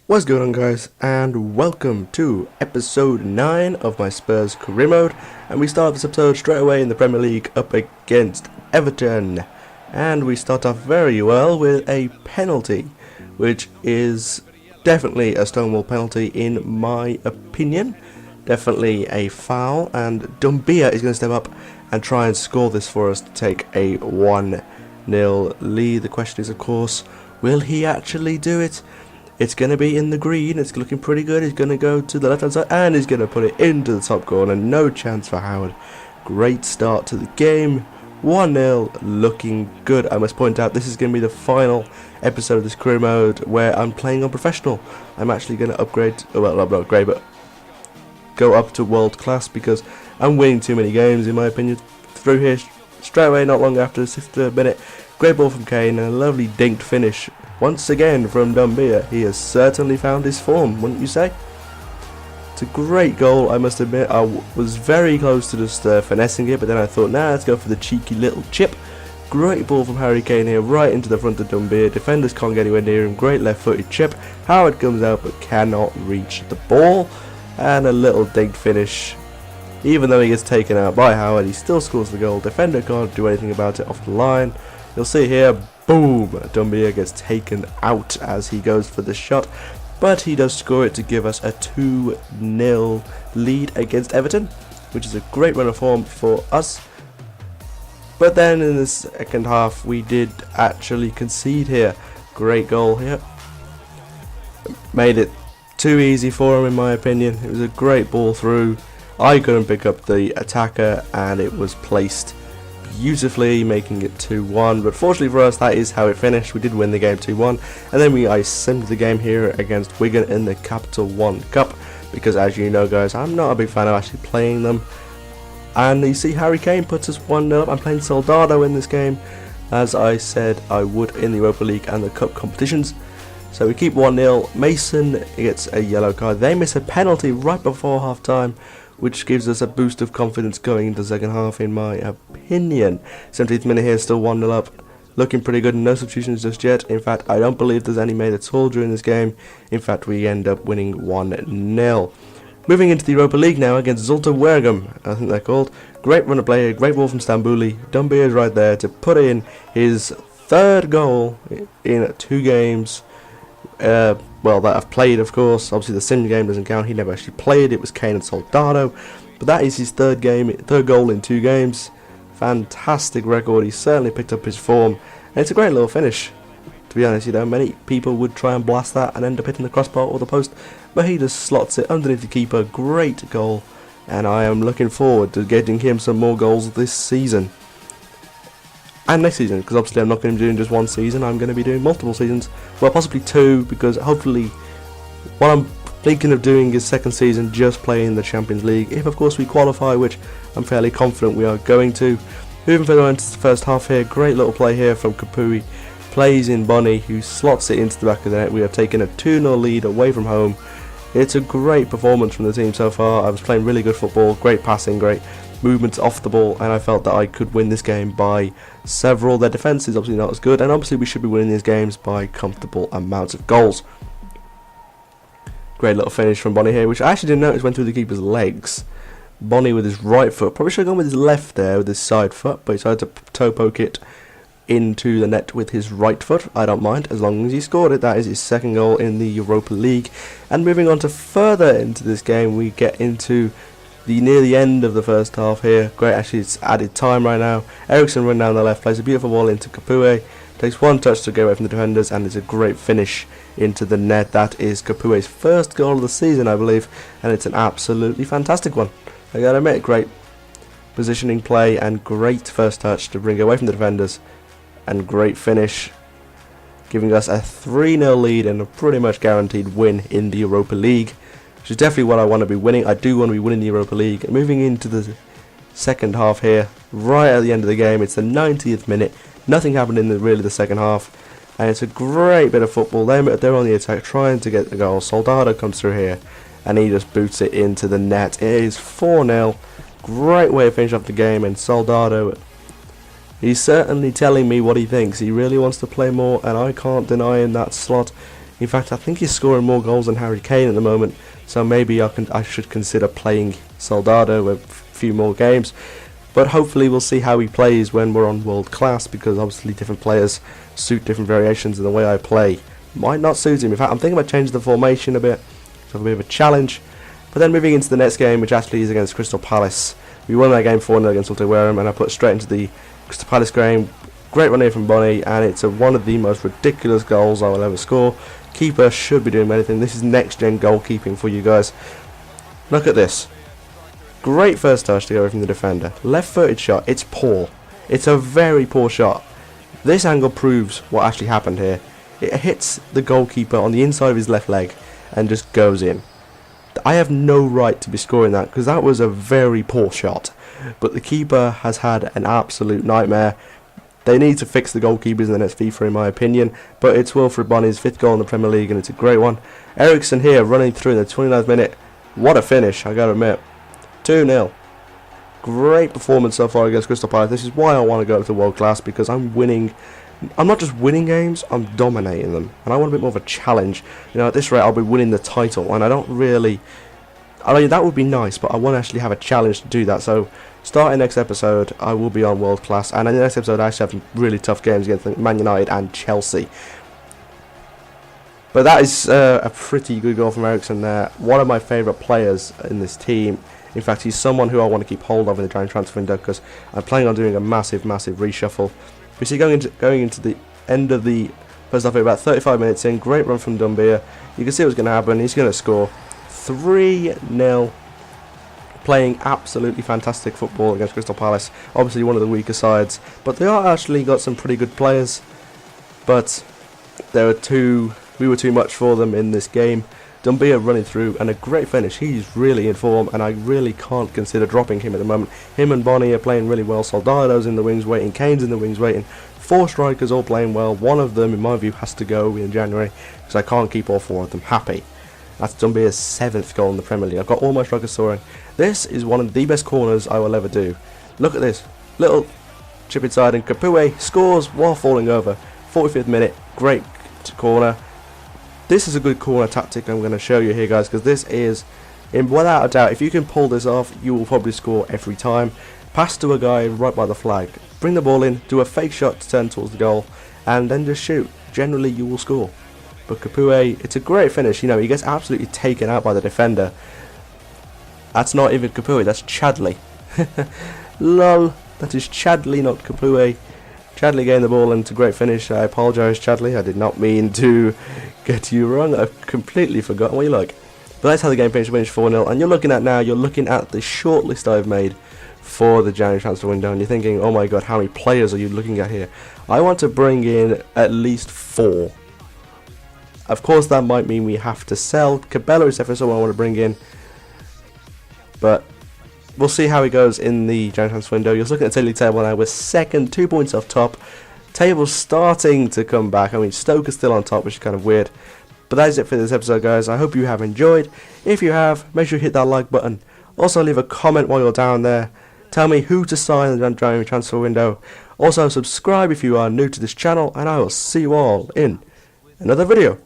What's going on, guys, and welcome to episode 9 of my Spurs career mode. And we start this episode straight away in the Premier League up against Everton, and we start off very well with a penalty, which is definitely a Stonewall penalty in my opinion. Definitely a foul, and Dumbia is going to step up and try and score this for us to take a 1-0 lead. The question is, of course, will he actually do it? It's going to be in the green. It's looking pretty good. He's going to go to the left hand side and he's going to put it into the top corner. No chance for Howard. Great start to the game. 1-0, looking good. I must point out, this is going to be the final episode of this career mode where I'm playing on professional. I'm actually going to upgrade, well, not upgrade, but go up to world class because I'm winning too many games, in my opinion. Through here straight away, not long after the 63rd minute. Great ball from Kane and a lovely dinked finish once again from Dumbia. He has certainly found his form, wouldn't you say? It's a great goal, I must admit. I was very close to just finessing it, but then I thought, nah, let's go for the cheeky little chip. Great ball from Harry Kane here, right into the front of Dumbia. Defenders can't get anywhere near him. Great left-footed chip. Howard comes out but cannot reach the ball. And a little dinked finish. Even though he gets taken out by Howard, he still scores the goal. Defender can't do anything about it off the line. You'll see here, boom, Dumbia gets taken out as he goes for the shot, but he does score it to give us a 2-0 lead against Everton, which is a great run of form for us. But then in the second half, we did actually concede here. Great goal here. Made it too easy for him, in my opinion. It was a great ball through. I couldn't pick up the attacker, and it was placed beautifully, making it 2-1, but fortunately for us, that is how it finished. We did win the game 2-1, and then I simmed the game here against Wigan in the Capital One Cup, because as you know, guys, I'm not a big fan of actually playing them. And you see Harry Kane puts us 1-0 up. I'm playing Soldado in this game, as I said I would in the Europa League and the Cup competitions. So we keep 1-0. Mason gets a yellow card. They miss a penalty right before half time, which gives us a boost of confidence going into the second half, in my opinion. 70th minute here, still 1-0 up. Looking pretty good, no substitutions just yet. In fact, I don't believe there's any made at all during this game. In fact, we end up winning 1-0. Moving into the Europa League now against Zulte Waregem, I think they're called. Great run of play, great ball from Stambouli. Dumbia is right there to put in his third goal in 2 games. Well, that I've played, of course. Obviously the sim game doesn't count. He never actually played. It was Kane and Soldado, but that is his third goal in 2 games. Fantastic record. He certainly picked up his form, and it's a great little finish. To be honest, you know, many people would try and blast that and end up hitting the crossbar or the post, but he just slots it underneath the keeper. Great goal, and I am looking forward to getting him some more goals this season and next season, because obviously I'm not going to be doing just 1 season. I'm going to be doing multiple seasons, well, possibly 2, because hopefully what I'm thinking of doing is second season just playing the Champions League, if of course we qualify, which I'm fairly confident we are going to. Moving further into the first half here, great little play here from Kapui, plays in Bonnie, who slots it into the back of the net. We have taken a 2-0 lead away from home. It's a great performance from the team so far. I was playing really good football, great passing, great movements off the ball, and I felt that I could win this game by several. Their defence is obviously not as good, and obviously we should be winning these games by comfortable amounts of goals. Great little finish from Bonnie here, which I actually didn't notice went through the keeper's legs. Bonnie with his right foot, probably should have gone with his left there with his side foot, but he decided to toe poke it into the net with his right foot. I don't mind, as long as he scored it. That is his second goal in the Europa League. And moving on to further into this game, we get into near the end of the first half here. Great, actually it's added time right now. Eriksson run down the left, plays a beautiful ball into Kapue, takes 1 touch to go away from the defenders, and it's a great finish into the net. That is Kapue's first goal of the season, I believe, and it's an absolutely fantastic one. I gotta admit, great positioning play and great first touch to bring away from the defenders, and great finish, giving us a 3-0 lead and a pretty much guaranteed win in the Europa League, which is definitely what I want to be winning. I do want to be winning the Europa League. Moving into the second half here, right at the end of the game, it's the 90th minute. Nothing happened in really the second half, and it's a great bit of football. They're on the attack, trying to get the goal. Soldado comes through here, and he just boots it into the net. It is 4-0. Great way to finish off the game, and Soldado, he's certainly telling me what he thinks. He really wants to play more, and I can't deny him that slot. In fact, I think he's scoring more goals than Harry Kane at the moment, so maybe I should consider playing Soldado a few more games. But hopefully we'll see how he plays when we're on world class, because obviously different players suit different variations in the way I play. Might not suit him. In fact, I'm thinking about changing the formation a bit, so a bit of a challenge. But then moving into the next game, which actually is against Crystal Palace. We won that game 4-0 against Tottenham, and I put straight into the Crystal Palace game. Great run here from Bonnie, and it's one of the most ridiculous goals I will ever score. Keeper should be doing anything. This is next gen goalkeeping for you guys. Look at this. Great first touch to go away from the defender. Left footed shot. It's poor. It's a very poor shot. This angle proves what actually happened here. It hits the goalkeeper on the inside of his left leg and just goes in. I have no right to be scoring that, because that was a very poor shot. But the keeper has had an absolute nightmare. They need to fix the goalkeepers in the next FIFA, in my opinion. But it's Wilfried Bonny's 5th goal in the Premier League, and it's a great one. Eriksen here running through in the 29th minute. What a finish, I gotta admit. 2-0. Great performance so far against Crystal Palace. This is why I want to go to world class, because I'm winning. I'm not just winning games, I'm dominating them. And I want a bit more of a challenge. You know, at this rate I'll be winning the title, and I don't really... I mean, that would be nice, but I want to actually have a challenge to do that. So, starting next episode, I will be on world class. And in the next episode, I actually have some really tough games against Man United and Chelsea. But that is a pretty good goal from Eriksen there. One of my favourite players in this team. In fact, he's someone who I want to keep hold of in the January transfer window, because I'm planning on doing a massive reshuffle. We see going into the end of the first half, about 35 minutes in. Great run from Dumbia. You can see what's going to happen. He's going to score 3-0. Playing absolutely fantastic football against Crystal Palace. Obviously one of the weaker sides, but they are actually got some pretty good players. But we were too much for them in this game. Dumbia running through, and a great finish. He's really in form, and I really can't consider dropping him at the moment. Him and Bonnie are playing really well. Soldado's in the wings waiting. Kane's in the wings waiting. 4 strikers all playing well. One of them, in my view, has to go in January, because I can't keep all 4 of them happy. That's Dumbia's 7th goal in the Premier League. I've got all my strikers scoring. This is one of the best corners I will ever do. Look at this. Little chip inside, and Capoue scores while falling over. 45th minute. Great corner. This is a good corner tactic I'm going to show you here, guys, because this is, without a doubt, if you can pull this off, you will probably score every time. Pass to a guy right by the flag. Bring the ball in, do a fake shot to turn towards the goal, and then just shoot. Generally, you will score. But Capoue, it's a great finish. You know, he gets absolutely taken out by the defender. That's not even Capoue, that's Chadley. Lol, that is Chadley, not Capoue. Chadley getting the ball, and it's a great finish. I apologise, Chadley. I did not mean to get you wrong. I've completely forgotten what you like. But that's how the game finished 4-0. And you're looking at the shortlist I've made for the January transfer window, and you're thinking, oh my god, how many players are you looking at here? I want to bring in at least 4. Of course, that might mean we have to sell. Cabella is definitely someone I want to bring in, but we'll see how it goes in the January transfer window. You're looking at the league table now. We're second, 2 points off top. Table's starting to come back. I mean, Stoke is still on top, which is kind of weird. But that is it for this episode, guys. I hope you have enjoyed. If you have, make sure you hit that like button. Also, leave a comment while you're down there. Tell me who to sign in the January transfer window. Also, subscribe if you are new to this channel, and I will see you all in another video.